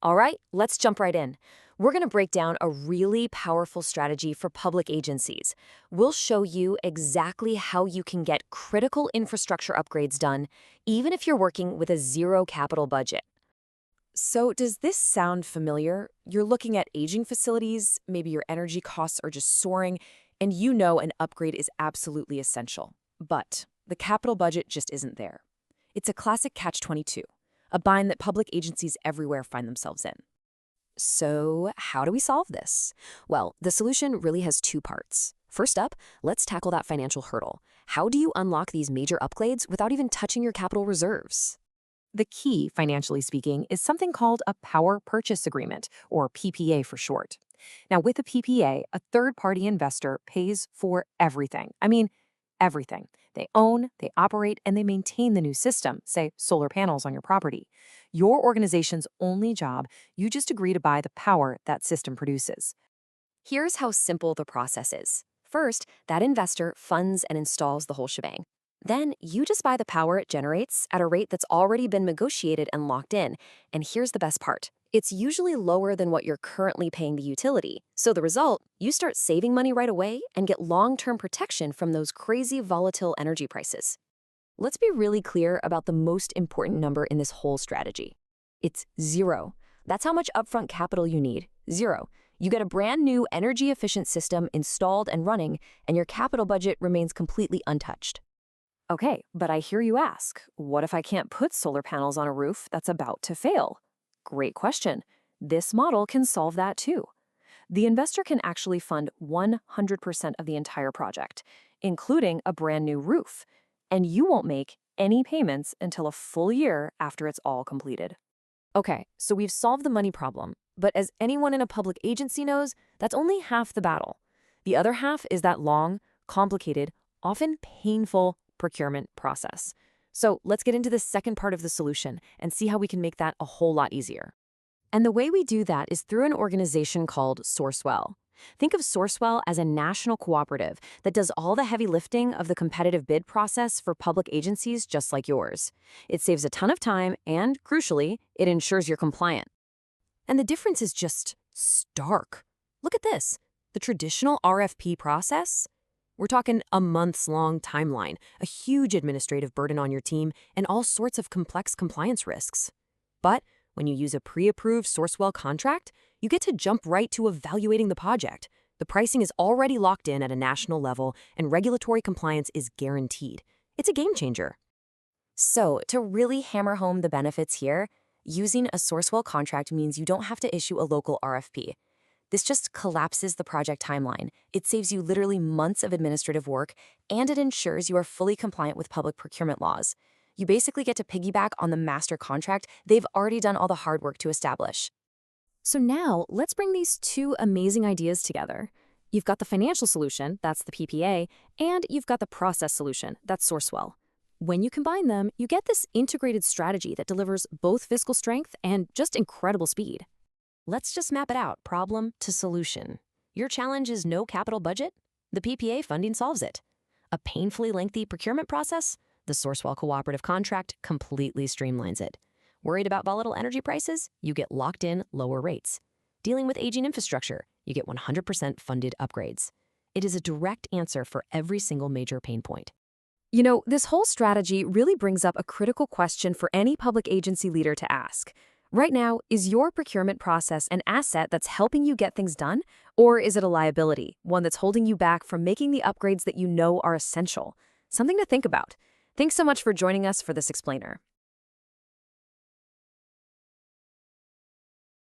All right, let's jump right in. We're going to break down a really powerful strategy for public agencies. We'll show you exactly how you can get critical infrastructure upgrades done, even if you're working with a zero capital budget. So, does this sound familiar? You're looking at aging facilities, maybe your energy costs are just soaring, and you know an upgrade is absolutely essential. But the capital budget just isn't there. It's a classic catch-22, a bind that public agencies everywhere find themselves in. So, how do we solve this? Well, the solution really has two parts. First up, let's tackle that financial hurdle. How do you unlock these major upgrades without even touching your capital reserves? The key, financially speaking, is something called a power purchase agreement, or PPA for short. Now, with a PPA, a third-party investor pays for everything. I mean, everything. They own, they operate, and they maintain the new system, say solar panels on your property. Your organization's only job, you just agree to buy the power that system produces. Here's how simple the process is. First, that investor funds and installs the whole shebang. Then you just buy the power it generates at a rate that's already been negotiated and locked in. And here's the best part. It's usually lower than what you're currently paying the utility. So the result, you start saving money right away and get long-term protection from those crazy volatile energy prices. Let's be really clear about the most important number in this whole strategy. It's zero. That's how much upfront capital you need. Zero. You get a brand new energy-efficient system installed and running, and your capital budget remains completely untouched. Okay, but I hear you ask, what if I can't put solar panels on a roof that's about to fail? Great question. This model can solve that too. The investor can actually fund 100% of the entire project, including a brand new roof, and you won't make any payments until a full year after it's all completed. Okay, so we've solved the money problem, but as anyone in a public agency knows, that's only half the battle. The other half is that long, complicated, often painful procurement process. So let's get into the second part of the solution and see how we can make that a whole lot easier. And the way we do that is through an organization called SourceWell. Think of SourceWell as a national cooperative that does all the heavy lifting of the competitive bid process for public agencies just like yours. It saves a ton of time and, crucially, it ensures you're compliant. And the difference is just stark. Look at this. The traditional RFP process? We're talking a months-long timeline, a huge administrative burden on your team, and all sorts of complex compliance risks. But when you use a pre-approved SourceWell contract, you get to jump right to evaluating the project. The pricing is already locked in at a national level, and regulatory compliance is guaranteed. It's a game changer. So, to really hammer home the benefits here, using a SourceWell contract means you don't have to issue a local RFP. This just collapses the project timeline. It saves you literally months of administrative work, and it ensures you are fully compliant with public procurement laws. You basically get to piggyback on the master contract they've already done all the hard work to establish. So now, let's bring these two amazing ideas together. You've got the financial solution, that's the PPA, and you've got the process solution, that's SourceWell. When you combine them, you get this integrated strategy that delivers both fiscal strength and just incredible speed. Let's just map it out, problem to solution. Your challenge is no capital budget? The PPA funding solves it. A painfully lengthy procurement process? The SourceWell cooperative contract completely streamlines it. Worried about volatile energy prices? You get locked in lower rates. Dealing with aging infrastructure? You get 100% funded upgrades. It is a direct answer for every single major pain point. You know, this whole strategy really brings up a critical question for any public agency leader to ask. Right now, is your procurement process an asset that's helping you get things done, or is it a liability, one that's holding you back from making the upgrades that you know are essential? Something to think about. Thanks so much for joining us for this explainer.